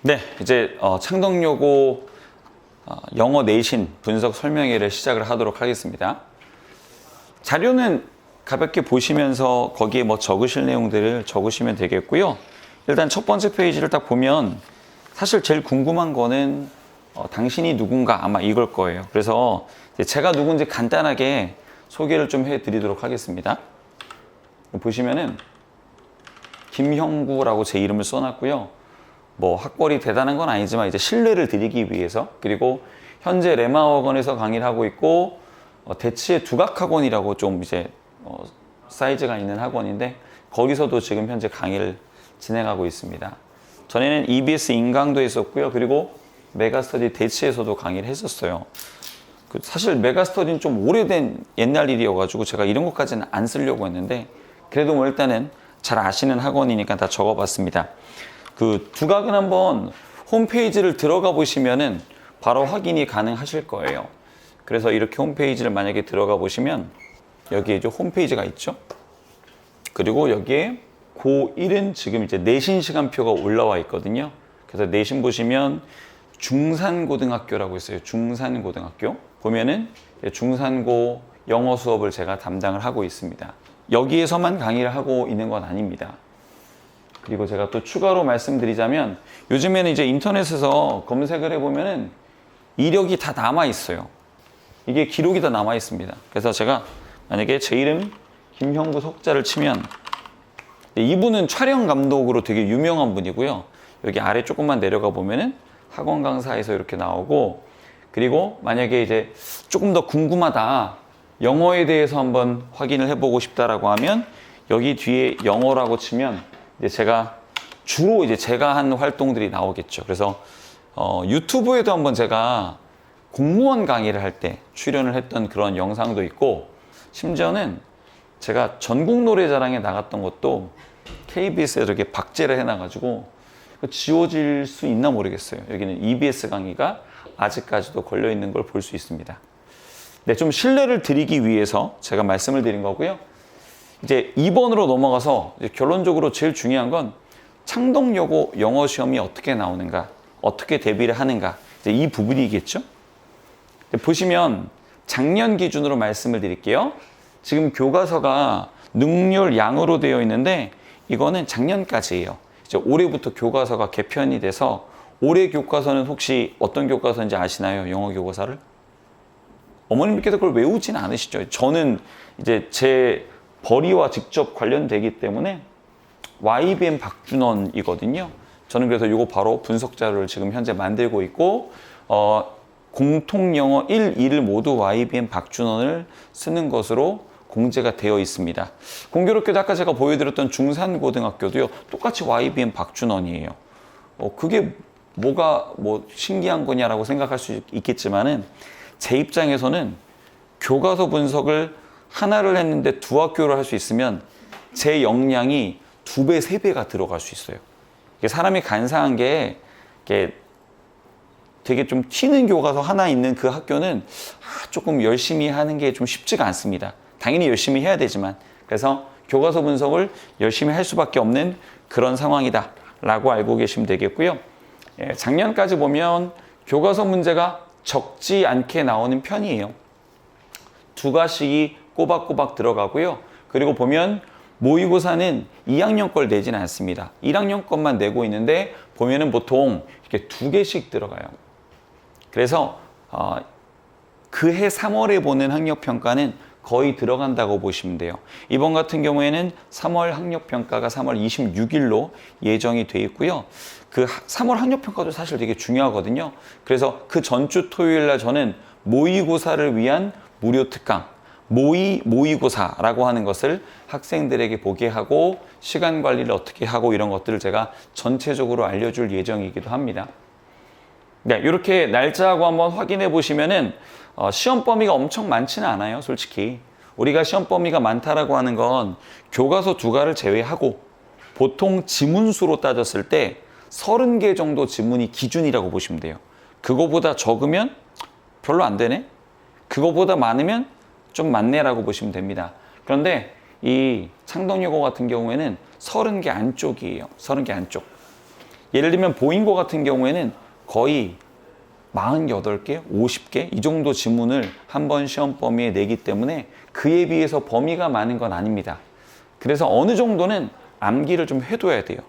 네, 이제 창덕여고 영어 내신 분석 설명회를 시작을 하도록 하겠습니다. 자료는 가볍게 보시면서 거기에 뭐 적으실 내용들을 적으시면 되겠고요. 일단 첫 번째 페이지를 딱 보면 사실 제일 궁금한 거는 당신이 누군가 아마 이걸 거예요. 그래서 제가 누군지 간단하게 소개를 좀 해드리도록 하겠습니다. 보시면은 김형구라고 제 이름을 써놨고요. 뭐 학벌이 대단한 건 아니지만 이제 신뢰를 드리기 위해서, 그리고 현재 레마학원에서 강의를 하고 있고 대치의 두각학원이라고 좀 이제 사이즈가 있는 학원인데 거기서도 지금 현재 강의를 진행하고 있습니다. 전에는 EBS 인강도 했었고요. 그리고 메가스터디 대치에서도 강의를 했었어요. 사실 메가스터디는 좀 오래된 옛날 일이어가지고 제가 이런 것까지는 안 쓰려고 했는데 그래도 뭐 일단은 잘 아시는 학원이니까 다 적어봤습니다. 그 두각은 한번 홈페이지를 들어가 보시면은 바로 확인이 가능하실 거예요. 그래서 이렇게 홈페이지를 만약에 들어가 보시면 여기에 이제 홈페이지가 있죠. 그리고 여기에 고1은 지금 이제 내신 시간표가 올라와 있거든요. 그래서 내신 보시면 중산고등학교라고 있어요. 중산고등학교. 보면은 중산고 영어 수업을 제가 담당을 하고 있습니다. 여기에서만 강의를 하고 있는 건 아닙니다. 그리고 제가 또 추가로 말씀드리자면 요즘에는 이제 인터넷에서 검색을 해보면은 이력이 다 남아 있어요. 이게 기록이 다 남아 있습니다. 그래서 제가 만약에 제 이름 김형구 석자를 치면 이분은 촬영 감독으로 되게 유명한 분이고요. 여기 아래 조금만 내려가 보면은 학원 강사에서 이렇게 나오고, 그리고 만약에 이제 조금 더 궁금하다, 영어에 대해서 한번 확인을 해보고 싶다라고 하면 여기 뒤에 영어라고 치면 이제 제가 주로 이제 제가 한 활동들이 나오겠죠. 그래서 유튜브에도 한번 제가 공무원 강의를 할 때 출연을 했던 그런 영상도 있고, 심지어는 제가 전국 노래자랑에 나갔던 것도 KBS에 이렇게 박제를 해놔가지고 지워질 수 있나 모르겠어요. 여기는 EBS 강의가 아직까지도 걸려 있는 걸 볼 수 있습니다. 네, 좀 신뢰를 드리기 위해서 제가 말씀을 드린 거고요. 이제 2번으로 넘어가서 이제 결론적으로 제일 중요한 건 창덕여고 영어 시험이 어떻게 나오는가, 어떻게 대비를 하는가, 이제 이 부분이겠죠. 보시면 작년 기준으로 말씀을 드릴게요. 지금 교과서가 능률양으로 되어 있는데 이거는 작년까지예요. 이제 올해부터 교과서가 개편이 돼서 올해 교과서는 혹시 어떤 교과서인지 아시나요? 영어 교과서를? 어머님께서 그걸 외우진 않으시죠? 저는 이제 제 벌이와 직접 관련되기 때문에 YBM 박준원이거든요. 저는 그래서 이거 바로 분석 자료를 지금 현재 만들고 있고 공통영어 1, 2를 모두 YBM 박준원을 쓰는 것으로 공제가 되어 있습니다. 공교롭게도 아까 제가 보여드렸던 중산고등학교도요, 똑같이 YBM 박준원이에요. 그게 뭐가 뭐 신기한 거냐라고 생각할 수 있겠지만은 제 입장에서는 교과서 분석을 하나를 했는데 두 학교를 할 수 있으면 제 역량이 2배, 3배가 들어갈 수 있어요. 사람이 간사한 게 되게 좀 튀는 교과서 하나 있는 그 학교는 조금 열심히 하는 게 좀 쉽지가 않습니다. 당연히 열심히 해야 되지만, 그래서 교과서 분석을 열심히 할 수밖에 없는 그런 상황이다 라고 알고 계시면 되겠고요. 작년까지 보면 교과서 문제가 적지 않게 나오는 편이에요. 2가씩이 꼬박꼬박 들어가고요. 그리고 보면 모의고사는 2학년 걸 내지는 않습니다. 1학년 것만 내고 있는데 보면은 보통 이렇게 2개씩 들어가요. 그래서 그해 3월에 보는 학력평가는 거의 들어간다고 보시면 돼요. 이번 같은 경우에는 3월 학력평가가 3월 26일로 예정이 돼 있고요. 그 3월 학력평가도 사실 되게 중요하거든요. 그래서 그 전주 토요일 날 저는 모의고사를 위한 무료 특강, 모의고사라고 하는 것을 학생들에게 보게 하고 시간 관리를 어떻게 하고 이런 것들을 제가 전체적으로 알려줄 예정이기도 합니다. 네, 이렇게 날짜하고 한번 확인해 보시면은 시험 범위가 엄청 많지는 않아요. 솔직히 우리가 시험 범위가 많다라고 하는 건 교과서 2과를 제외하고 보통 지문수로 따졌을 때 30개 정도 지문이 기준이라고 보시면 돼요. 그거보다 적으면 별로 안 되네, 그거보다 많으면 좀 많네라고 보시면 됩니다. 그런데 이 창덕여고 같은 경우에는 30개 안쪽이에요. 30개 안쪽. 예를 들면 보잉고 같은 경우에는 거의 48개, 50개 이 정도 지문을 한 번 시험 범위에 내기 때문에 그에 비해서 범위가 많은 건 아닙니다. 그래서 어느 정도는 암기를 좀 해둬야 돼요.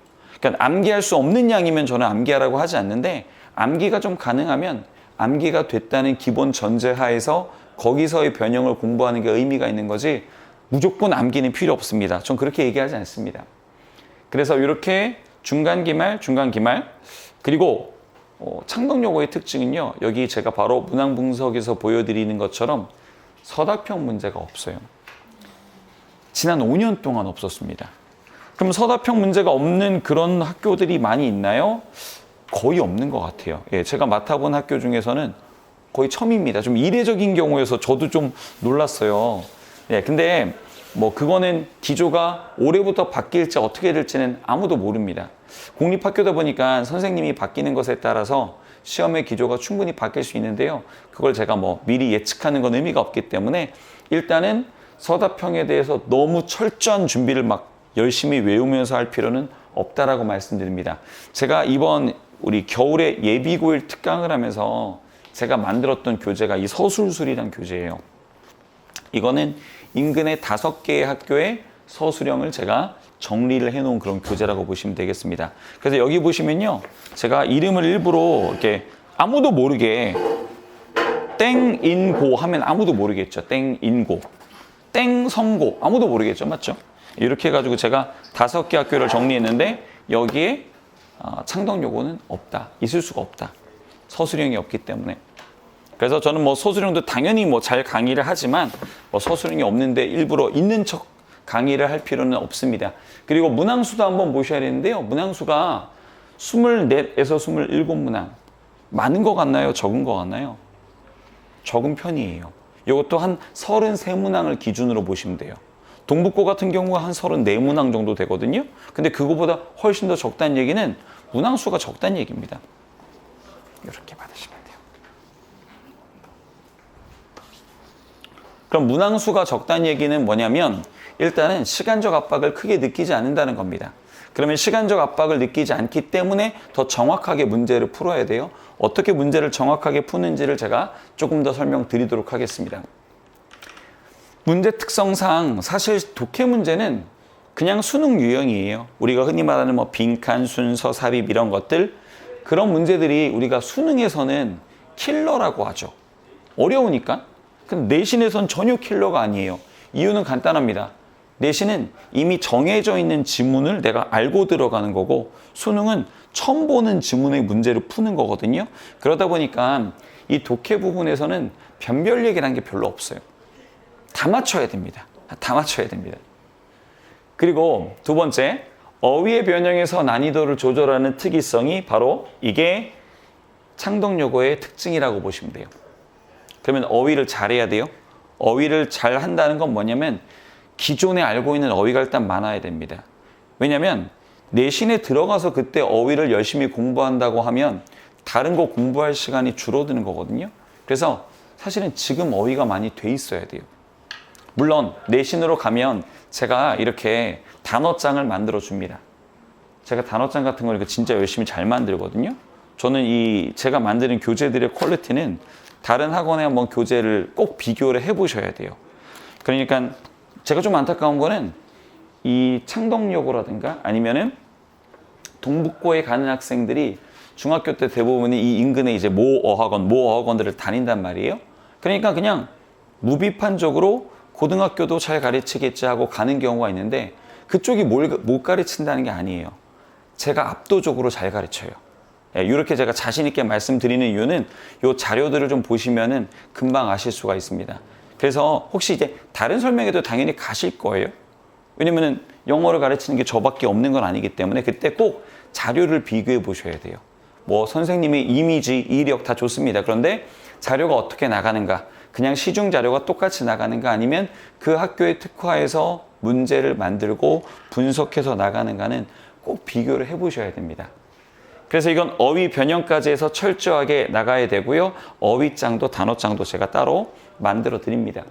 그러니까 암기할 수 없는 양이면 저는 암기하라고 하지 않는데 암기가 좀 가능하면 암기가 됐다는 기본 전제 하에서 거기서의 변형을 공부하는 게 의미가 있는 거지 무조건 암기는 필요 없습니다. 전 그렇게 얘기하지 않습니다. 그래서 이렇게 중간기말, 중간기말 그리고 창덕요거의 특징은요. 여기 제가 바로 문항분석에서 보여드리는 것처럼 서답형 문제가 없어요. 지난 5년 동안 없었습니다. 그럼 서답형 문제가 없는 그런 학교들이 많이 있나요? 거의 없는 것 같아요. 예, 제가 맡아본 학교 중에서는 거의 처음입니다. 좀 이례적인 경우여서 저도 좀 놀랐어요. 예, 근데 뭐 그거는 기조가 올해부터 바뀔지 어떻게 될지는 아무도 모릅니다. 공립학교다 보니까 선생님이 바뀌는 것에 따라서 시험의 기조가 충분히 바뀔 수 있는데요. 그걸 제가 뭐 미리 예측하는 건 의미가 없기 때문에 일단은 서답형에 대해서 너무 철저한 준비를 막 열심히 외우면서 할 필요는 없다라고 말씀드립니다. 제가 이번 우리 겨울에 예비고일 특강을 하면서 제가 만들었던 교재가 이 서술술이라는 교재예요. 이거는 인근의 5개의 학교의 서술형을 제가 정리를 해놓은 그런 교재라고 보시면 되겠습니다. 그래서 여기 보시면요. 제가 이름을 일부러 이렇게 아무도 모르게 땡인고 하면 아무도 모르겠죠. 땡인고. 땡성고. 아무도 모르겠죠. 맞죠? 이렇게 해가지고 제가 5개 학교를 정리했는데 여기에 창덕요거는 없다. 있을 수가 없다. 서술형이 없기 때문에. 그래서 저는 뭐 서술형도 당연히 뭐 잘 강의를 하지만 뭐 서술형이 없는데 일부러 있는 척 강의를 할 필요는 없습니다. 그리고 문항수도 한번 보셔야 되는데요. 문항수가 24에서 27문항. 많은 것 같나요? 적은 것 같나요? 적은 편이에요. 이것도 한 33문항을 기준으로 보시면 돼요. 동북고 같은 경우가 한 34문항 정도 되거든요. 근데 그거보다 훨씬 더 적다는 얘기는 문항수가 적다는 얘기입니다. 이렇게 받으시면 돼요. 그럼 문항수가 적다는 얘기는 뭐냐면 일단은 시간적 압박을 크게 느끼지 않는다는 겁니다. 그러면 시간적 압박을 느끼지 않기 때문에 더 정확하게 문제를 풀어야 돼요. 어떻게 문제를 정확하게 푸는지를 제가 조금 더 설명드리도록 하겠습니다. 문제 특성상 사실 독해 문제는 그냥 수능 유형이에요. 우리가 흔히 말하는 뭐 빈칸, 순서, 삽입 이런 것들 그런 문제들이 우리가 수능에서는 킬러라고 하죠. 어려우니까. 근데 내신에선 전혀 킬러가 아니에요. 이유는 간단합니다. 내신은 이미 정해져 있는 지문을 내가 알고 들어가는 거고 수능은 처음 보는 지문의 문제를 푸는 거거든요. 그러다 보니까 이 독해 부분에서는 변별 얘기라는 게 별로 없어요. 다 맞춰야 됩니다. 다 맞춰야 됩니다. 그리고 두 번째, 어휘의 변형에서 난이도를 조절하는 특이성이 바로 이게 창덕요거의 특징이라고 보시면 돼요. 그러면 어휘를 잘해야 돼요. 어휘를 잘 한다는 건 뭐냐면 기존에 알고 있는 어휘가 일단 많아야 됩니다. 왜냐하면 내신에 들어가서 그때 어휘를 열심히 공부한다고 하면 다른 거 공부할 시간이 줄어드는 거거든요. 그래서 사실은 지금 어휘가 많이 돼 있어야 돼요. 물론 내신으로 가면 제가 이렇게 단어장을 만들어 줍니다. 제가 단어장 같은 걸 진짜 열심히 잘 만들거든요. 저는 제가 만드는 교재들의 퀄리티는 다른 학원에 한번 교재를 꼭 비교를 해보셔야 돼요. 그러니까 제가 좀 안타까운 거는 이 창덕요거라든가 아니면은 동북고에 가는 학생들이 중학교 때 대부분이 이 인근에 이제 모 어학원들을 다닌단 말이에요. 그러니까 그냥 무비판적으로 고등학교도 잘 가르치겠지 하고 가는 경우가 있는데 그쪽이 못 가르친다는 게 아니에요. 제가 압도적으로 잘 가르쳐요. 이렇게 제가 자신 있게 말씀드리는 이유는 이 자료들을 좀 보시면은 금방 아실 수가 있습니다. 그래서 혹시 이제 다른 설명회도 당연히 가실 거예요. 왜냐면은 영어를 가르치는 게 저밖에 없는 건 아니기 때문에 그때 꼭 자료를 비교해 보셔야 돼요. 뭐 선생님의 이미지, 이력 다 좋습니다. 그런데 자료가 어떻게 나가는가? 그냥 시중 자료가 똑같이 나가는가 아니면 그 학교에 특화해서 문제를 만들고 분석해서 나가는가는 꼭 비교를 해 보셔야 됩니다. 그래서 이건 어휘 변형까지 해서 철저하게 나가야 되고요. 어휘장도 단어장도 제가 따로 만들어 드립니다.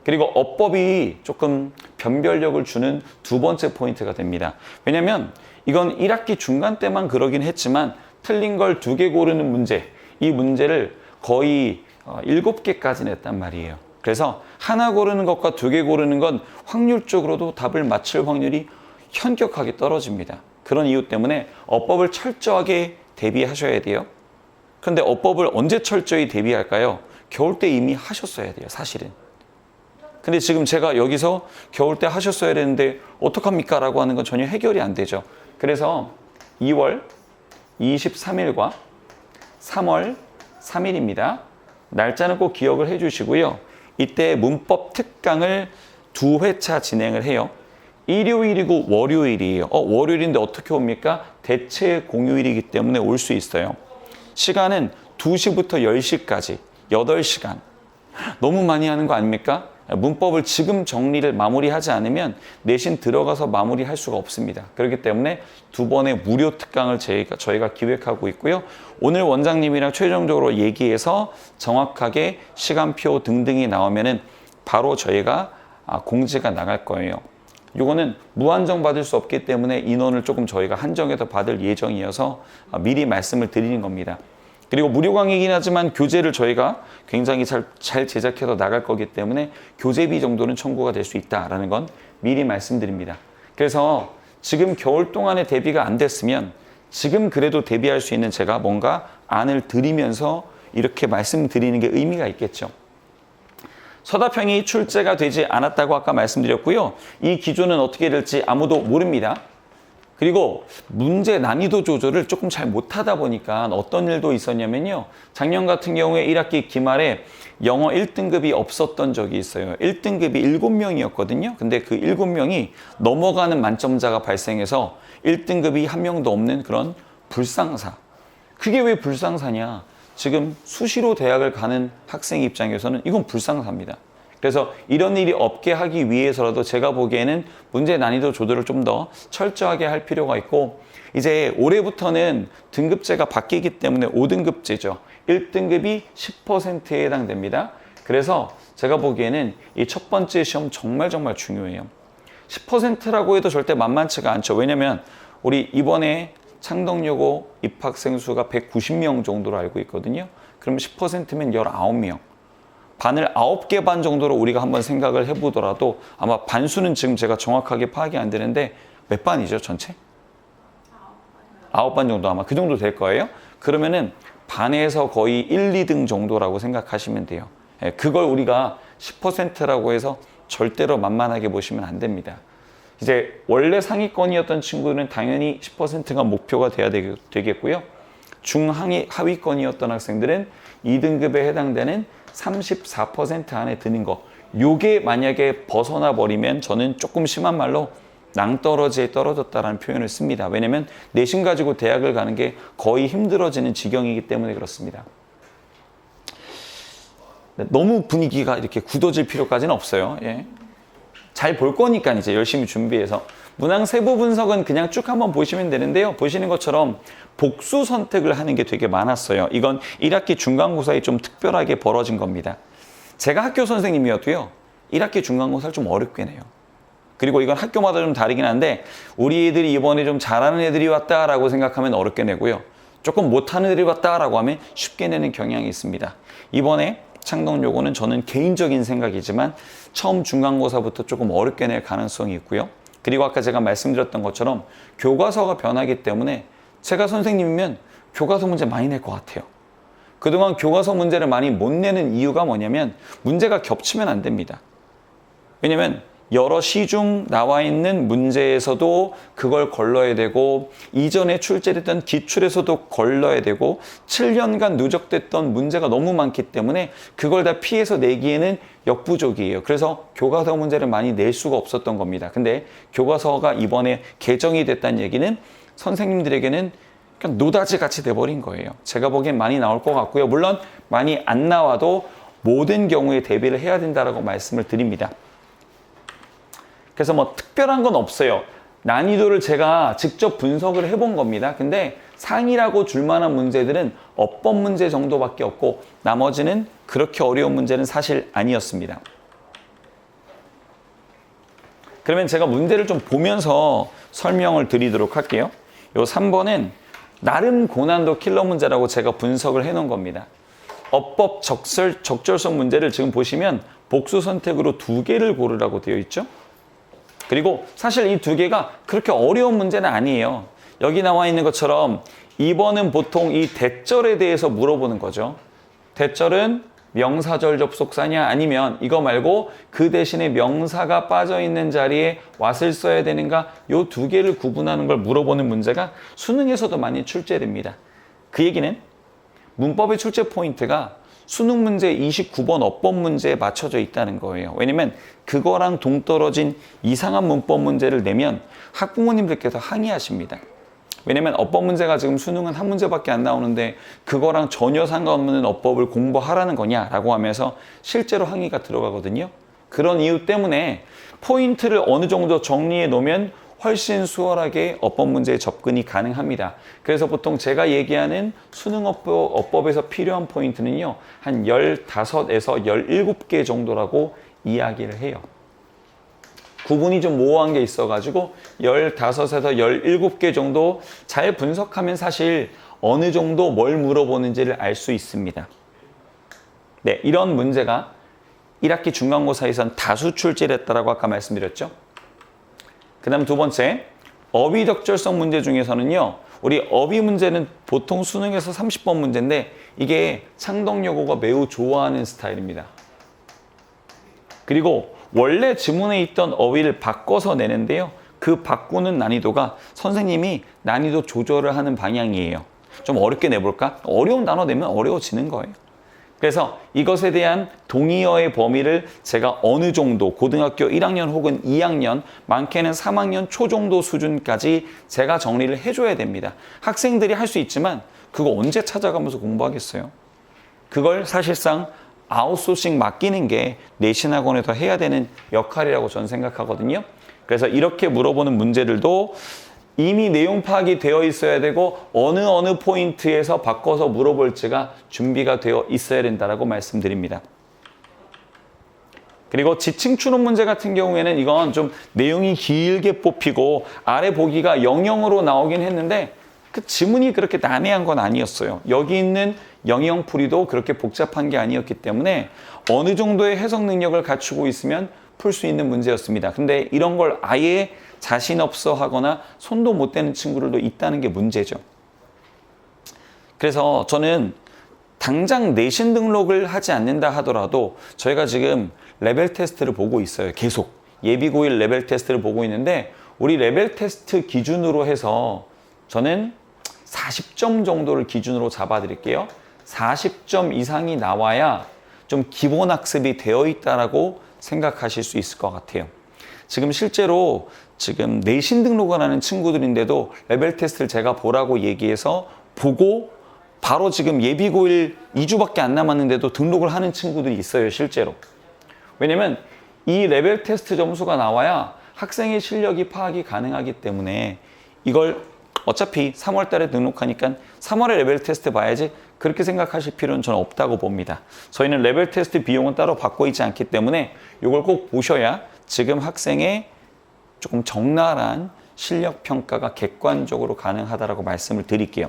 그리고 어법이 조금 변별력을 주는 두 번째 포인트가 됩니다. 왜냐하면 이건 1학기 중간 때만 그러긴 했지만 틀린 걸 2개 고르는 문제, 이 문제를 거의 7개까지 냈단 말이에요. 그래서 하나 고르는 것과 2개 고르는 건 확률적으로도 답을 맞출 확률이 현격하게 떨어집니다. 그런 이유 때문에 어법을 철저하게 대비하셔야 돼요. 그런데 어법을 언제 철저히 대비할까요? 겨울 때 이미 하셨어야 돼요, 사실은. 근데 지금 제가 여기서 겨울 때 하셨어야 되는데 어떡합니까? 라고 하는 건 전혀 해결이 안 되죠. 그래서 2월 23일과 3월 3일입니다. 날짜는 꼭 기억을 해주시고요. 이때 문법 특강을 2회차 진행을 해요. 일요일이고 월요일이에요. 월요일인데 어떻게 옵니까? 대체 공휴일이기 때문에 올 수 있어요. 시간은 2시부터 10시까지 8시간. 너무 많이 하는 거 아닙니까? 문법을 지금 정리를 마무리하지 않으면 내신 들어가서 마무리할 수가 없습니다. 그렇기 때문에 2번의 무료 특강을 저희가 기획하고 있고요. 오늘 원장님이랑 최종적으로 얘기해서 정확하게 시간표 등등이 나오면은 바로 저희가 공지가 나갈 거예요. 이거는 무한정 받을 수 없기 때문에 인원을 조금 저희가 한정해서 받을 예정이어서 미리 말씀을 드리는 겁니다. 그리고 무료 강의이긴 하지만 교재를 저희가 굉장히 잘 제작해서 나갈 거기 때문에 교재비 정도는 청구가 될 수 있다라는 건 미리 말씀드립니다. 그래서 지금 겨울 동안에 대비가 안 됐으면 지금 그래도 대비할 수 있는 제가 뭔가 안을 드리면서 이렇게 말씀드리는 게 의미가 있겠죠. 서답형이 출제가 되지 않았다고 아까 말씀드렸고요. 이 기조는 어떻게 될지 아무도 모릅니다. 그리고 문제 난이도 조절을 조금 잘 못하다 보니까 어떤 일도 있었냐면요. 작년 같은 경우에 1학기 기말에 영어 1등급이 없었던 적이 있어요. 1등급이 7명이었거든요. 근데 그 7명이 넘어가는 만점자가 발생해서 1등급이 한 명도 없는 그런 불상사. 그게 왜 불상사냐? 지금 수시로 대학을 가는 학생 입장에서는 이건 불상사입니다. 그래서 이런 일이 없게 하기 위해서라도 제가 보기에는 문제 난이도 조절을 좀 더 철저하게 할 필요가 있고, 이제 올해부터는 등급제가 바뀌기 때문에 5등급제죠. 1등급이 10%에 해당됩니다. 그래서 제가 보기에는 이 첫 번째 시험 정말 중요해요. 10%라고 해도 절대 만만치가 않죠. 왜냐면 우리 이번에 창덕여고 입학생 수가 190명 정도로 알고 있거든요. 그럼 10%면 19명. 반을 9개 반 정도로 우리가 한번 생각을 해보더라도 아마 반수는 지금 제가 정확하게 파악이 안 되는데 몇 반이죠, 전체? 9반 정도 아마 그 정도 될 거예요. 그러면은 반에서 거의 1, 2등 정도라고 생각하시면 돼요. 그걸 우리가 10%라고 해서 절대로 만만하게 보시면 안 됩니다. 이제 원래 상위권이었던 친구는 당연히 10%가 목표가 돼야 되겠고요. 중하위권이었던 학생들은 2등급에 해당되는 34% 안에 드는 거, 요게 만약에 벗어나 버리면 저는 조금 심한 말로 낭떠러지에 떨어졌다라는 표현을 씁니다. 왜냐면 내신 가지고 대학을 가는 게 거의 힘들어지는 지경이기 때문에 그렇습니다. 너무 분위기가 이렇게 굳어질 필요까지는 없어요. 예. 잘 볼 거니까 이제 열심히 준비해서. 문항 세부 분석은 그냥 쭉 한번 보시면 되는데요. 보시는 것처럼 복수 선택을 하는 게 되게 많았어요. 이건 1학기 중간고사에 좀 특별하게 벌어진 겁니다. 제가 학교 선생님이어도요. 1학기 중간고사를 좀 어렵게 내요. 그리고 이건 학교마다 좀 다르긴 한데 우리 애들이 이번에 좀 잘하는 애들이 왔다라고 생각하면 어렵게 내고요. 조금 못하는 애들이 왔다라고 하면 쉽게 내는 경향이 있습니다. 이번에 창덕여고는 저는 개인적인 생각이지만 처음 중간고사부터 조금 어렵게 낼 가능성이 있고요. 그리고 아까 제가 말씀드렸던 것처럼 교과서가 변하기 때문에 제가 선생님이면 교과서 문제 많이 낼 것 같아요. 그동안 교과서 문제를 많이 못 내는 이유가 뭐냐면 문제가 겹치면 안 됩니다. 왜냐면 여러 시중 나와 있는 문제에서도 그걸 걸러야 되고 이전에 출제됐던 기출에서도 걸러야 되고 7년간 누적됐던 문제가 너무 많기 때문에 그걸 다 피해서 내기에는 역부족이에요. 그래서 교과서 문제를 많이 낼 수가 없었던 겁니다. 근데 교과서가 이번에 개정이 됐다는 얘기는 선생님들에게는 그냥 노다지 같이 돼버린 거예요. 제가 보기엔 많이 나올 것 같고요. 물론 많이 안 나와도 모든 경우에 대비를 해야 된다라고 말씀을 드립니다. 그래서 뭐 특별한 건 없어요. 난이도를 제가 직접 분석을 해본 겁니다. 근데 상이라고 줄 만한 문제들은 어법 문제 정도밖에 없고 나머지는 그렇게 어려운 문제는 사실 아니었습니다. 그러면 제가 문제를 좀 보면서 설명을 드리도록 할게요. 요 3번은 나름 고난도 킬러 문제라고 제가 분석을 해 놓은 겁니다. 어법 적절성 문제를 지금 보시면 복수 선택으로 2개를 고르라고 되어 있죠. 그리고 사실 이 2개가 그렇게 어려운 문제는 아니에요. 여기 나와 있는 것처럼 2번은 보통 이 대절에 대해서 물어보는 거죠. 대절은 명사절 접속사냐 아니면 이거 말고 그 대신에 명사가 빠져있는 자리에 what을 써야 되는가, 요 2개를 구분하는 걸 물어보는 문제가 수능에서도 많이 출제됩니다. 그 얘기는 문법의 출제 포인트가 수능 문제 29번 어법 문제에 맞춰져 있다는 거예요. 왜냐면 그거랑 동떨어진 이상한 문법 문제를 내면 학부모님들께서 항의하십니다. 왜냐면 어법 문제가 지금 수능은 한 문제밖에 안 나오는데 그거랑 전혀 상관없는 어법을 공부하라는 거냐라고 하면서 실제로 항의가 들어가거든요. 그런 이유 때문에 포인트를 어느 정도 정리해 놓으면 훨씬 수월하게 어법 문제에 접근이 가능합니다. 그래서 보통 제가 얘기하는 수능 어법에서 필요한 포인트는요, 한 15에서 17개 정도라고 이야기를 해요. 구분이 좀 모호한 게 있어가지고 15에서 17개 정도 잘 분석하면 사실 어느 정도 뭘 물어보는지를 알 수 있습니다. 네, 이런 문제가 1학기 중간고사에선 다수 출제를 했다고 아까 말씀드렸죠. 그 다음 2번째, 어휘 적절성 문제 중에서는요, 우리 어휘 문제는 보통 수능에서 30번 문제인데 이게 창덕여고가 매우 좋아하는 스타일입니다. 그리고 원래 지문에 있던 어휘를 바꿔서 내는데요. 그 바꾸는 난이도가 선생님이 난이도 조절을 하는 방향이에요. 좀 어렵게 내볼까? 어려운 단어 내면 어려워지는 거예요. 그래서 이것에 대한 동의어의 범위를 제가 어느 정도 고등학교 1학년 혹은 2학년, 많게는 3학년 초 정도 수준까지 제가 정리를 해줘야 됩니다. 학생들이 할 수 있지만 그거 언제 찾아가면서 공부하겠어요? 그걸 사실상 아웃소싱 맡기는 게 내신학원에서 해야 되는 역할이라고 저는 생각하거든요. 그래서 이렇게 물어보는 문제들도 이미 내용 파악이 되어 있어야 되고 어느 포인트에서 바꿔서 물어볼지가 준비가 되어 있어야 된다고 말씀드립니다. 그리고 지층 추론 문제 같은 경우에는 이건 좀 내용이 길게 뽑히고 아래 보기가 0으로 나오긴 했는데 그 지문이 그렇게 난해한 건 아니었어요. 여기 있는 영역풀이도 그렇게 복잡한 게 아니었기 때문에 어느 정도의 해석 능력을 갖추고 있으면 풀 수 있는 문제였습니다. 근데 이런 걸 아예 자신 없어 하거나 손도 못 대는 친구들도 있다는 게 문제죠. 그래서 저는 당장 내신 등록을 하지 않는다 하더라도 저희가 지금 레벨 테스트를 보고 있어요. 계속 예비고일 레벨 테스트를 보고 있는데 우리 레벨 테스트 기준으로 해서 저는 40점 정도를 기준으로 잡아드릴게요. 40점 이상이 나와야 좀 기본 학습이 되어 있다라고 생각하실 수 있을 것 같아요. 지금 실제로 지금 내신 등록을 하는 친구들인데도 레벨 테스트를 제가 보라고 얘기해서 보고 바로 지금 예비고일 2주밖에 안 남았는데도 등록을 하는 친구들이 있어요, 실제로. 왜냐면 이 레벨 테스트 점수가 나와야 학생의 실력이 파악이 가능하기 때문에 이걸 어차피 3월 달에 등록하니까 3월에 레벨 테스트 봐야지 그렇게 생각하실 필요는 저는 없다고 봅니다. 저희는 레벨 테스트 비용은 따로 받고 있지 않기 때문에 이걸 꼭 보셔야 지금 학생의 조금 적나라한 실력 평가가 객관적으로 가능하다고 말씀을 드릴게요.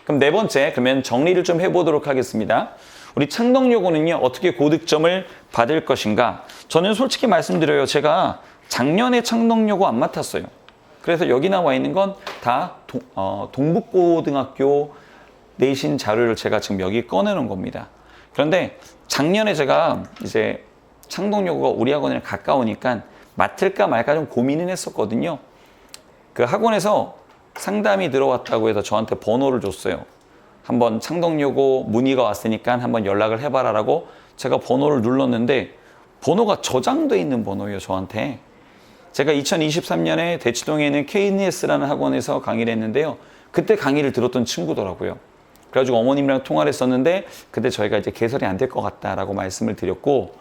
그럼 네 번째, 그러면 정리를 좀 해보도록 하겠습니다. 우리 창덕여고는요, 어떻게 고득점을 받을 것인가? 저는 솔직히 말씀드려요. 제가 작년에 창덕여고 안 맡았어요. 그래서 여기 나와 있는 건 다 동북고등학교 내신 자료를 제가 지금 여기 꺼내놓은 겁니다. 그런데 작년에 제가 이제 창덕여고가 우리 학원이랑 가까우니까 맡을까 말까 좀 고민은 했었거든요. 그 학원에서 상담이 들어왔다고 해서 저한테 번호를 줬어요. 한번 창덕여고 문의가 왔으니까 한번 연락을 해봐라라고 제가 번호를 눌렀는데 번호가 저장돼 있는 번호예요, 저한테. 제가 2023년에 대치동에 있는 KNS라는 학원에서 강의를 했는데요. 그때 강의를 들었던 친구더라고요. 그래가지고 어머님이랑 통화를 했었는데 그때 저희가 이제 개설이 안 될 것 같다라고 말씀을 드렸고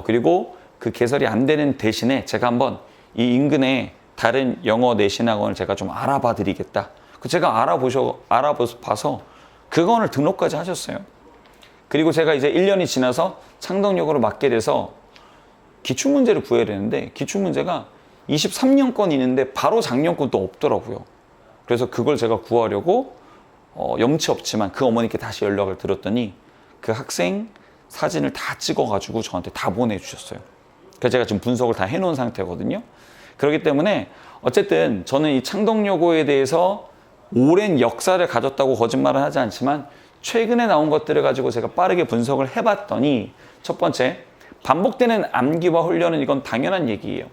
그리고 그 개설이 안 되는 대신에 제가 한번 이 인근에 다른 영어 내신 학원을 제가 좀 알아봐 드리겠다. 제가 알아봐서 그거를 등록까지 하셨어요. 그리고 제가 이제 1년이 지나서 창덕여고를 맡게 돼서 기출문제를 구해야 되는데 기출문제가 23년 건 있는데 바로 작년 건 또 없더라고요. 그래서 그걸 제가 구하려고 염치 없지만 그 어머니께 다시 연락을 드렸더니 그 학생 사진을 다 찍어가지고 저한테 다 보내주셨어요. 그래서 제가 지금 분석을 다 해놓은 상태거든요. 그렇기 때문에 어쨌든 저는 이 창덕여고에 대해서 오랜 역사를 가졌다고 거짓말은 하지 않지만 최근에 나온 것들을 가지고 제가 빠르게 분석을 해봤더니 첫 번째, 반복되는 암기와 훈련은 이건 당연한 얘기예요.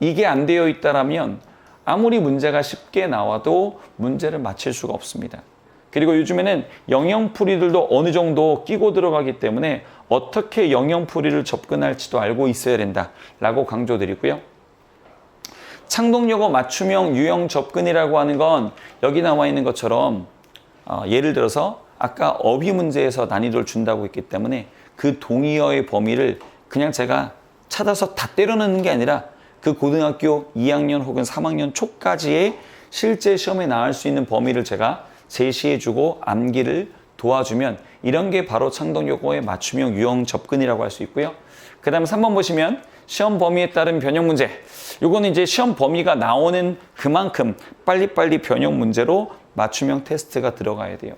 이게 안 되어 있다라면 아무리 문제가 쉽게 나와도 문제를 맞힐 수가 없습니다. 그리고 요즘에는 영영풀이들도 어느 정도 끼고 들어가기 때문에 어떻게 영영풀이를 접근할지도 알고 있어야 된다라고 강조드리고요. 창동여고 맞춤형 유형 접근이라고 하는 건 여기 나와 있는 것처럼 예를 들어서 아까 어휘 문제에서 난이도를 준다고 했기 때문에 그 동의어의 범위를 그냥 제가 찾아서 다 때려 넣는 게 아니라 그 고등학교 2학년 혹은 3학년 초까지의 실제 시험에 나올 수 있는 범위를 제가 제시해주고 암기를 도와주면 이런 게 바로 창동여고의 맞춤형 유형 접근이라고 할 수 있고요. 그 다음 3번 보시면 시험 범위에 따른 변형 문제. 요거는 이제 시험 범위가 나오는 그만큼 빨리빨리 변형 문제로 맞춤형 테스트가 들어가야 돼요.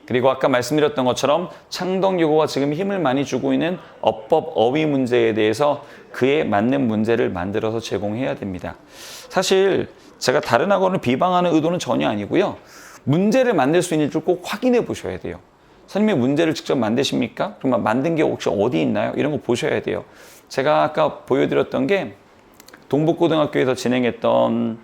그리고 아까 말씀드렸던 것처럼 창동여고가 지금 힘을 많이 주고 있는 어법 어휘 문제에 대해서 그에 맞는 문제를 만들어서 제공해야 됩니다. 사실 제가 다른 학원을 비방하는 의도는 전혀 아니고요. 문제를 만들 수 있는지 꼭 확인해 보셔야 돼요. 선생님이 문제를 직접 만드십니까? 그럼 만든 게 혹시 어디 있나요? 이런 거 보셔야 돼요. 제가 아까 보여드렸던 게 동북고등학교에서 진행했던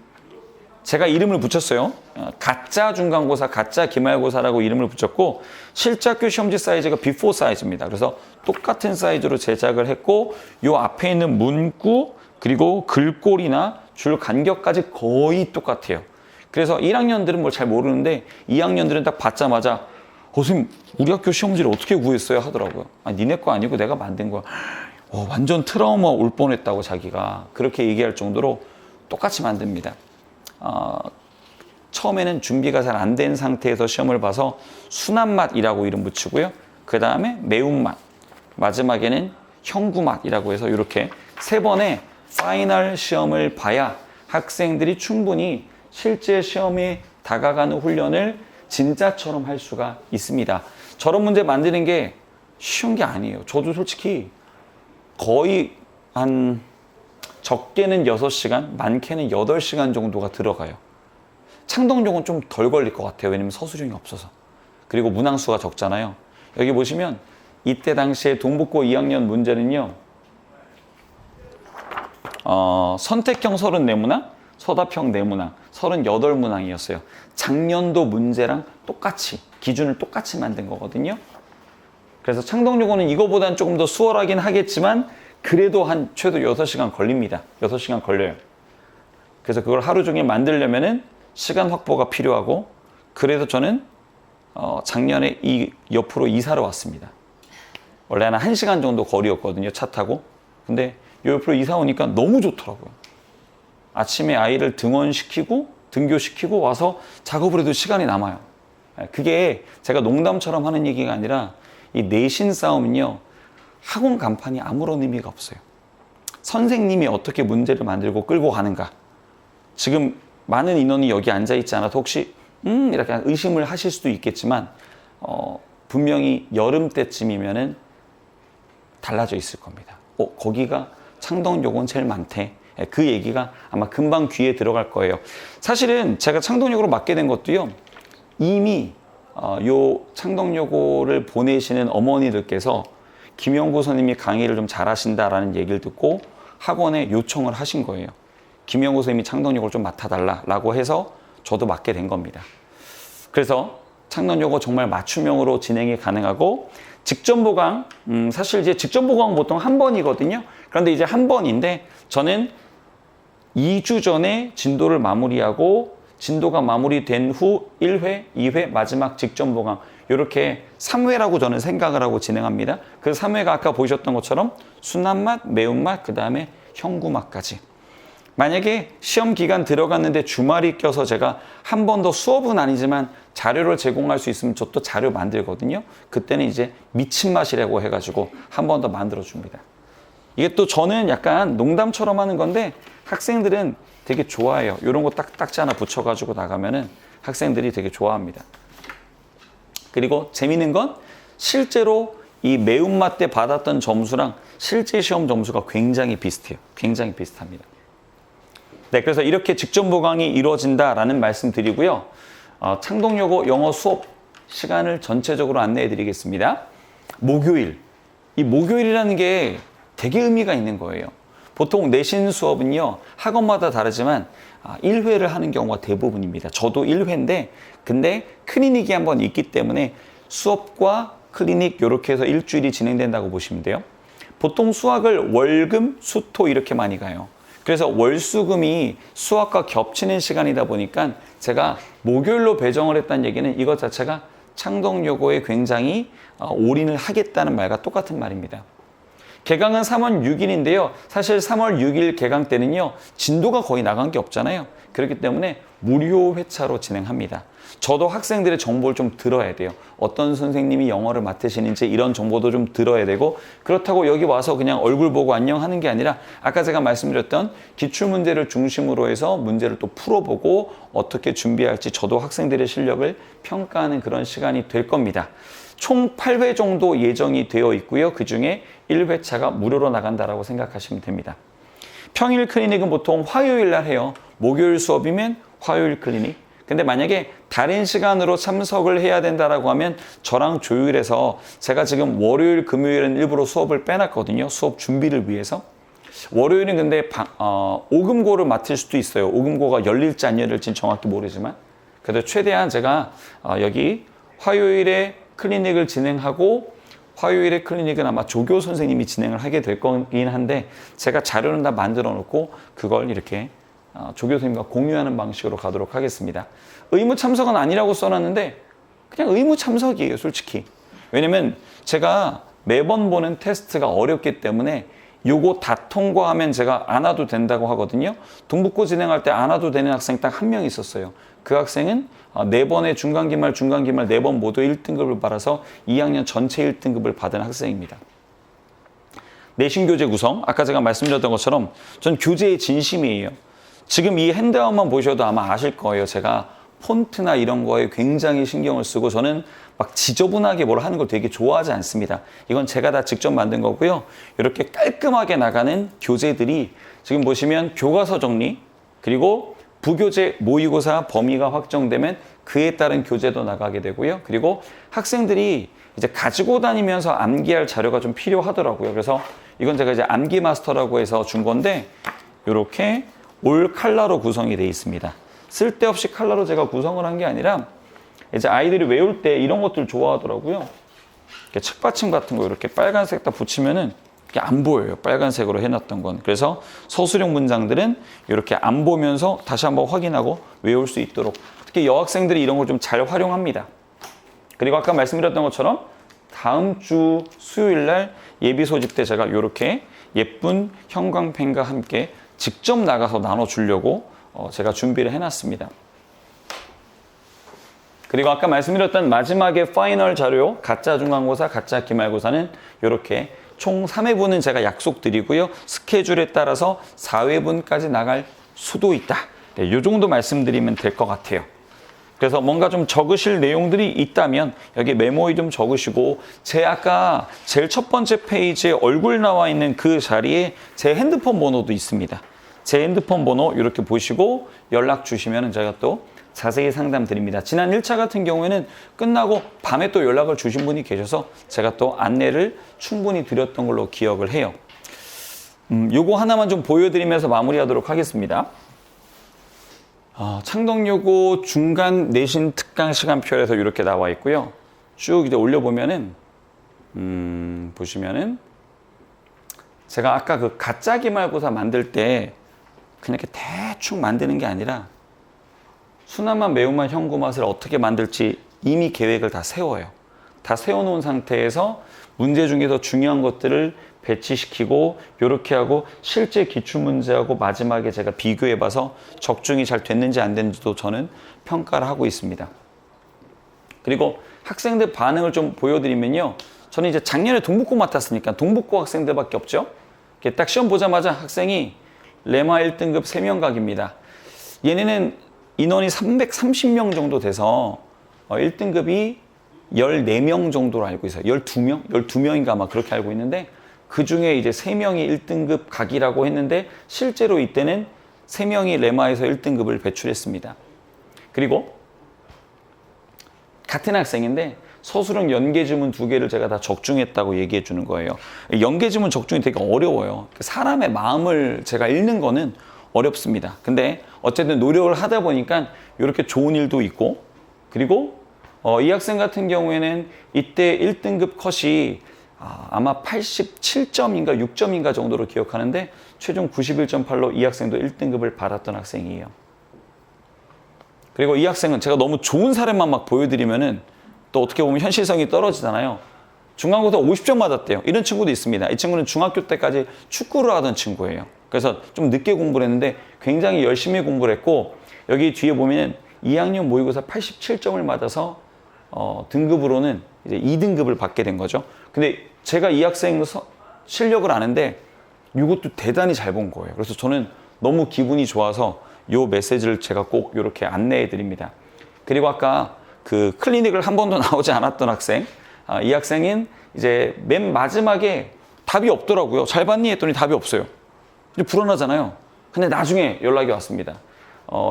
제가 이름을 붙였어요. 가짜 중간고사, 가짜 기말고사라고 이름을 붙였고 실제 학교 시험지 사이즈가 비포 사이즈입니다. 그래서 똑같은 사이즈로 제작을 했고 요 앞에 있는 문구 그리고 글꼴이나 줄 간격까지 거의 똑같아요. 그래서 1학년들은 뭘 잘 모르는데 2학년들은 딱 받자마자 선생님 우리 학교 시험지를 어떻게 구했어요? 하더라고요. 니네 거 아니고 내가 만든 거야. 완전 트라우마 올 뻔했다고 자기가 그렇게 얘기할 정도로 똑같이 만듭니다. 처음에는 준비가 잘 안 된 상태에서 시험을 봐서 순한 맛이라고 이름 붙이고요. 그 다음에 매운맛, 마지막에는 형구맛이라고 해서 이렇게 세 번의 파이널 시험을 봐야 학생들이 충분히 실제 시험에 다가가는 훈련을 진짜처럼 할 수가 있습니다. 저런 문제 만드는 게 쉬운 게 아니에요. 저도 솔직히 거의 한 적게는 6시간, 많게는 8시간 정도가 들어가요. 창동여고는 좀 덜 걸릴 것 같아요. 왜냐면 서술형이 없어서. 그리고 문항수가 적잖아요. 여기 보시면 이때 당시에 동북고 2학년 문제는요. 선택형 34문항, 서답형 4문항, 38문항이었어요. 작년도 문제랑 똑같이, 기준을 똑같이 만든 거거든요. 그래서 창동여고는 이거보다는 조금 더 수월하긴 하겠지만 그래도 한 최소 6시간 걸립니다. 6시간 걸려요. 그래서 그걸 하루 종일 만들려면은 시간 확보가 필요하고 그래서 저는 작년에 이 옆으로 이사를 왔습니다. 원래 한 1시간 정도 거리였거든요. 차 타고. 근데 이 옆으로 이사 오니까 너무 좋더라고요. 아침에 아이를 등원시키고 등교시키고 와서 작업을 해도 시간이 남아요. 그게 제가 농담처럼 하는 얘기가 아니라 이 내신 싸움은요. 학원 간판이 아무런 의미가 없어요. 선생님이 어떻게 문제를 만들고 끌고 가는가. 지금 많은 인원이 여기 앉아있지 않아도 혹시 이렇게 의심을 하실 수도 있겠지만 분명히 여름 때쯤이면은 달라져 있을 겁니다. 거기가 창동여고는 제일 많대. 그 얘기가 아마 금방 귀에 들어갈 거예요. 사실은 제가 창동여고로 맡게 된 것도요. 이미 요 창동여고를 보내시는 어머니들께서 김영구 선생님이 강의를 좀 잘하신다라는 얘기를 듣고 학원에 요청을 하신 거예요. 김영구 선생님이 창동여고를 좀 맡아달라고 해서 저도 맡게 된 겁니다. 그래서 창동여고 정말 맞춤형으로 진행이 가능하고 직전 보강, 사실 이제 직전 보강은 보통 한 번이거든요. 그런데 이제 한 번인데 저는 2주 전에 진도를 마무리하고 진도가 마무리된 후 1회, 2회, 마지막 직전 보강 이렇게 3회라고 저는 생각을 하고 진행합니다. 그 3회가 아까 보셨던 것처럼 순한 맛, 매운맛, 그 다음에 형구맛까지. 만약에 시험 기간 들어갔는데 주말이 껴서 제가 한 번 더 수업은 아니지만 자료를 제공할 수 있으면 저 또 자료 만들거든요. 그때는 이제 미친 맛이라고 해가지고 한 번 더 만들어 줍니다. 이게 또 저는 약간 농담처럼 하는 건데 학생들은 되게 좋아해요. 이런 거 딱딱지 하나 붙여가지고 나가면은 학생들이 되게 좋아합니다. 그리고 재밌는 건 실제로 이 매운맛 때 받았던 점수랑 실제 시험 점수가 굉장히 비슷해요. 굉장히 비슷합니다. 네, 그래서 이렇게 직전 보강이 이루어진다라는 말씀 드리고요. 창동여고 영어 수업 시간을 전체적으로 안내해 드리겠습니다. 목요일. 이 목요일이라는 게 되게 의미가 있는 거예요. 보통 내신 수업은요, 학원마다 다르지만 1회를 하는 경우가 대부분입니다. 저도 1회인데, 근데 클리닉이 한번 있기 때문에 수업과 클리닉 이렇게 해서 일주일이 진행된다고 보시면 돼요. 보통 수학을 월금, 수토 이렇게 많이 가요. 그래서 월수금이 수학과 겹치는 시간이다 보니까 제가 목요일로 배정을 했다는 얘기는 이것 자체가 창동여고에 굉장히 올인을 하겠다는 말과 똑같은 말입니다. 개강은 3월 6일인데요. 사실 3월 6일 개강 때는요, 진도가 거의 나간 게 없잖아요. 그렇기 때문에 무료 회차로 진행합니다. 저도 학생들의 정보를 좀 들어야 돼요. 어떤 선생님이 영어를 맡으시는지 이런 정보도 좀 들어야 되고, 그렇다고 여기 와서 그냥 얼굴 보고 안녕 하는 게 아니라 아까 제가 말씀드렸던 기출문제를 중심으로 해서 문제를 또 풀어보고 어떻게 준비할지 저도 학생들의 실력을 평가하는 그런 시간이 될 겁니다. 총 8회 정도 예정이 되어 있고요. 그중에 1회차가 무료로 나간다라고 생각하시면 됩니다. 평일 클리닉은 보통 화요일 날 해요. 목요일 수업이면 화요일 클리닉. 근데 만약에 다른 시간으로 참석을 해야 된다라고 하면 저랑 조율해서 제가 지금 월요일, 금요일은 일부러 수업을 빼놨거든요. 수업 준비를 위해서. 월요일은 근데 오금고를 맡을 수도 있어요. 오금고가 열릴지 안 열릴지는 정확히 모르지만. 그래도 최대한 제가 여기 화요일에 클리닉을 진행하고 화요일에 클리닉은 아마 조교 선생님이 진행을 하게 될 거긴 한데 제가 자료는 다 만들어 놓고 그걸 이렇게 조교 선생님과 공유하는 방식으로 가도록 하겠습니다. 의무 참석은 아니라고 써놨는데 그냥 의무 참석이에요, 솔직히. 왜냐면 제가 매번 보는 테스트가 어렵기 때문에 요거 다 통과하면 제가 안 와도 된다고 하거든요. 동북고 진행할 때 안 와도 되는 학생 딱 한 명 있었어요. 그 학생은 4번의 중간기말 4번 모두 1등급을 받아서 2학년 전체 1등급을 받은 학생입니다. 내신 교재 구성, 아까 제가 말씀드렸던 것처럼 전 교재의 진심이에요. 지금 이 핸드아웃만 보셔도 아마 아실 거예요. 제가 폰트나 이런 거에 굉장히 신경을 쓰고 저는 막 지저분하게 뭘 하는 걸 되게 좋아하지 않습니다. 이건 제가 다 직접 만든 거고요. 이렇게 깔끔하게 나가는 교재들이 지금 보시면 교과서 정리, 그리고 부교재 모의고사 범위가 확정되면 그에 따른 교재도 나가게 되고요. 그리고 학생들이 이제 가지고 다니면서 암기할 자료가 좀 필요하더라고요. 그래서 이건 제가 이제 암기 마스터라고 해서 준 건데 이렇게 올 컬러로 구성이 되어 있습니다. 쓸데없이 컬러로 제가 구성을 한 게 아니라 이제 아이들이 외울 때 이런 것들 좋아하더라고요. 이렇게 책받침 같은 거 이렇게 빨간색 딱 붙이면은 이게 안 보여요. 빨간색으로 해놨던 건. 그래서 서술형 문장들은 이렇게 안 보면서 다시 한번 확인하고 외울 수 있도록 특히 여학생들이 이런 걸 좀 잘 활용합니다. 그리고 아까 말씀드렸던 것처럼 다음 주 수요일 날 예비 소집 때 제가 이렇게 예쁜 형광펜과 함께 직접 나가서 나눠주려고 제가 준비를 해놨습니다. 그리고 아까 말씀드렸던 마지막에 파이널 자료, 가짜 중간고사, 가짜 기말고사는 이렇게 총 3회분은 제가 약속드리고요. 스케줄에 따라서 4회분까지 나갈 수도 있다. 네, 이 정도 말씀드리면 될 것 같아요. 그래서 뭔가 좀 적으실 내용들이 있다면 여기 메모에 좀 적으시고 제 아까 제일 첫 번째 페이지에 얼굴 나와 있는 그 자리에 제 핸드폰 번호도 있습니다. 제 핸드폰 번호 이렇게 보시고 연락 주시면 제가 또 자세히 상담 드립니다. 지난 1차 같은 경우에는 끝나고 밤에 또 연락을 주신 분이 계셔서 제가 또 안내를 충분히 드렸던 걸로 기억을 해요. 요거 하나만 좀 보여드리면서 마무리하도록 하겠습니다. 창동여고 중간 내신 특강 시간표에서 이렇게 나와 있고요. 쭉 이제 올려보면은 보시면은 제가 아까 그 가짜 기말고사 만들 때 그냥 이렇게 대충 만드는 게 아니라 순한맛, 매운맛, 형구맛을 어떻게 만들지 이미 계획을 다 세워요. 다 세워놓은 상태에서 문제 중에서 중요한 것들을 배치시키고 이렇게 하고 실제 기출문제하고 마지막에 제가 비교해봐서 적중이 잘 됐는지 안 됐는지도 저는 평가를 하고 있습니다. 그리고 학생들 반응을 좀 보여드리면요. 저는 이제 작년에 동북고 맡았으니까 동북고 학생들밖에 없죠. 이렇게 딱 시험 보자마자 학생이 레마 1등급 3명 각입니다. 얘네는 인원이 330명 정도 돼서 1등급이 14명 정도로 알고 있어요. 12명? 12명인가 아마 그렇게 알고 있는데 그 중에 이제 3명이 1등급 각이라고 했는데 실제로 이때는 3명이 레마에서 1등급을 배출했습니다. 그리고 같은 학생인데 서술형 연계지문 2개를 제가 다 적중했다고 얘기해 주는 거예요. 연계지문 적중이 되게 어려워요. 사람의 마음을 제가 읽는 거는 어렵습니다. 근데 어쨌든 노력을 하다 보니까 이렇게 좋은 일도 있고, 그리고 이 학생 같은 경우에는 이때 1등급 컷이 아마 87점인가 6점인가 정도로 기억하는데 최종 91.8로 이 학생도 1등급을 받았던 학생이에요. 그리고 이 학생은 제가 너무 좋은 사례만 막 보여드리면은 또 어떻게 보면 현실성이 떨어지잖아요. 중간고사 50점 맞았대요. 이런 친구도 있습니다. 이 친구는 중학교 때까지 축구를 하던 친구예요. 그래서 좀 늦게 공부를 했는데 굉장히 열심히 공부를 했고, 여기 뒤에 보면 2학년 모의고사 87점을 맞아서 등급으로는 이제 2등급을 받게 된 거죠. 근데 제가 이 학생 실력을 아는데 이것도 대단히 잘 본 거예요. 그래서 저는 너무 기분이 좋아서 이 메시지를 제가 꼭 이렇게 안내해 드립니다. 그리고 아까 그 클리닉을 한 번도 나오지 않았던 학생, 이 학생은 이제 맨 마지막에 답이 없더라고요. 잘 봤니? 했더니 답이 없어요. 이제 불안하잖아요. 근데 나중에 연락이 왔습니다.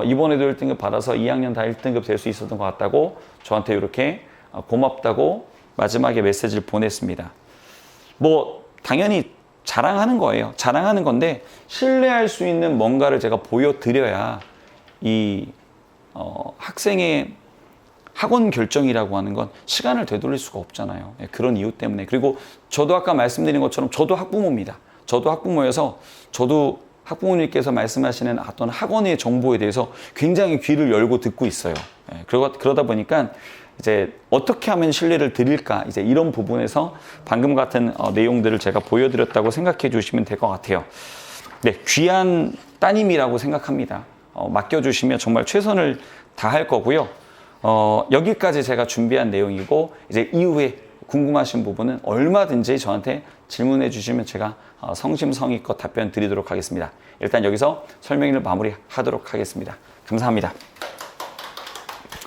이번에도 1등급 받아서 2학년 다 1등급 될 수 있었던 것 같다고 저한테 이렇게 고맙다고 마지막에 메시지를 보냈습니다. 뭐 당연히 자랑하는 거예요. 자랑하는 건데 신뢰할 수 있는 뭔가를 제가 보여드려야 이 학생의 학원 결정이라고 하는 건 시간을 되돌릴 수가 없잖아요. 그런 이유 때문에. 그리고 저도 아까 말씀드린 것처럼 저도 학부모입니다. 저도 학부모여서 저도 학부모님께서 말씀하시는 어떤 학원의 정보에 대해서 굉장히 귀를 열고 듣고 있어요. 그러다 보니까 이제 어떻게 하면 신뢰를 드릴까, 이제 이런 부분에서 방금 같은 내용들을 제가 보여드렸다고 생각해 주시면 될 것 같아요. 네, 귀한 따님이라고 생각합니다. 맡겨주시면 정말 최선을 다할 거고요. 여기까지 제가 준비한 내용이고, 이제 이후에 궁금하신 부분은 얼마든지 저한테 질문해 주시면 제가 성심성의껏 답변 드리도록 하겠습니다. 일단 여기서 설명을 마무리하도록 하겠습니다. 감사합니다.